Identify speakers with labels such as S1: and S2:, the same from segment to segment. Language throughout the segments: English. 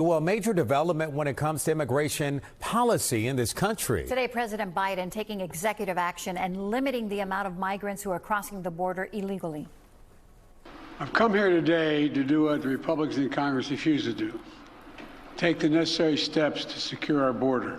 S1: Well, major development when it comes to immigration policy in this country.
S2: Today, President Biden taking executive action and limiting the amount of migrants who are crossing the border illegally.
S3: I've come here today to do what the Republicans in Congress refuse to do. Take the necessary steps to secure our border.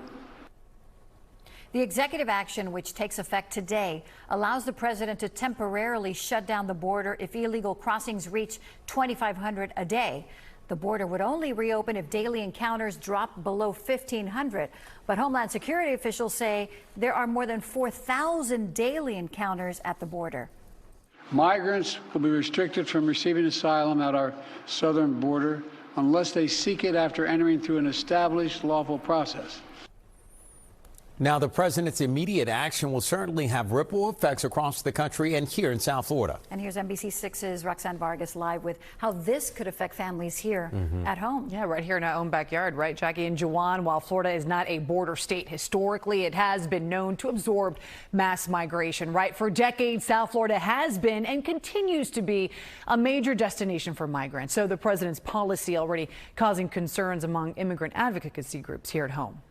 S2: The executive action, which takes effect today, allows the president to temporarily shut down the border if illegal crossings reach 2,500 a day. The border would only reopen if daily encounters drop below 1,500. But Homeland Security officials say there are more than 4,000 daily encounters at the border.
S3: Migrants will be restricted from receiving asylum at our southern border unless they seek it after entering through an established lawful process.
S1: Now, the president's immediate action will certainly have ripple effects across the country and here in South Florida.
S2: And here's NBC6's Roxanne Vargas live with how this could affect families here at home.
S4: Yeah, right here in our own backyard, right, Jackie and Juwan? While Florida is not a border state historically, it has been known to absorb mass migration, right? For decades, South Florida has been and continues to be a major destination for migrants. So the president's policy already causing concerns among immigrant advocacy groups here at home.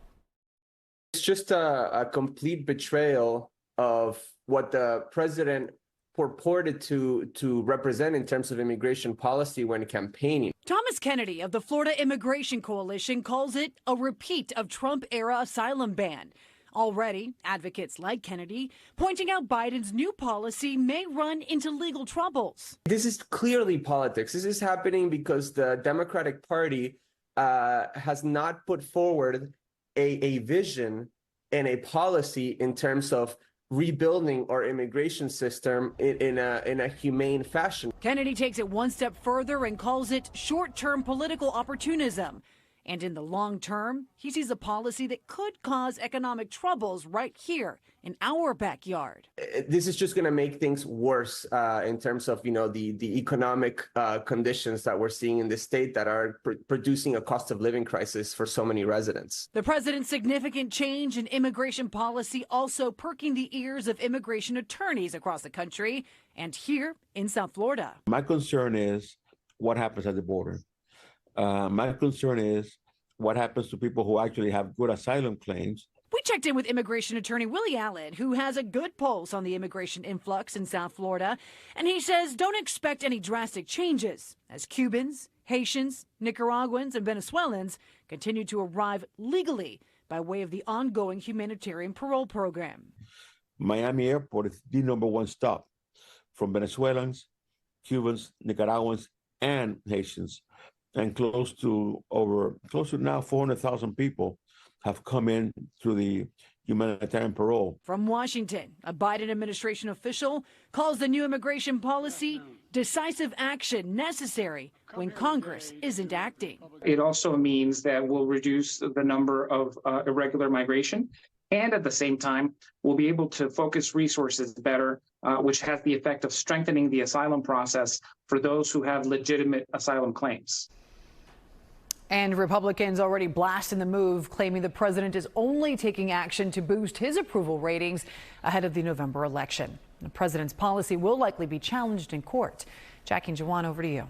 S5: It's just a complete betrayal of what the president purported to represent in terms of immigration policy when campaigning.
S6: Thomas Kennedy of the Florida Immigration Coalition calls it a repeat of Trump-era asylum ban. Already, advocates like Kennedy pointing out Biden's new policy may run into legal troubles.
S5: This is clearly politics. This is happening because the Democratic Party has not put forward a vision and a policy in terms of rebuilding our immigration system in a humane fashion.
S6: Kennedy takes it one step further and calls it short-term political opportunism. And in the long term, he sees a policy that could cause economic troubles right here in our backyard.
S5: This is just going to make things worse in terms of, the economic conditions that we're seeing in the state that are producing a cost of living crisis for so many residents.
S6: The president's significant change in immigration policy also perking the ears of immigration attorneys across the country and here in South Florida.
S7: My concern is what happens at the border. My concern is what happens to people who actually have good asylum claims.
S6: We checked in with immigration attorney Willie Allen, who has a good pulse on the immigration influx in South Florida. And he says don't expect any drastic changes as Cubans, Haitians, Nicaraguans, and Venezuelans continue to arrive legally by way of the ongoing humanitarian parole program.
S7: Miami Airport is the #1 stop from Venezuelans, Cubans, Nicaraguans, and Haitians. And close to now 400,000 people have come in through the humanitarian parole.
S6: From Washington, a Biden administration official calls the new immigration policy decisive action necessary when Congress isn't acting.
S8: It also means that we'll reduce the number of irregular migration. And at the same time, we'll be able to focus resources better, which has the effect of strengthening the asylum process for those who have legitimate asylum claims.
S4: And Republicans already blasting the move, claiming the president is only taking action to boost his approval ratings ahead of the November election. The president's policy will likely be challenged in court. Jackie and Juwan, over to you.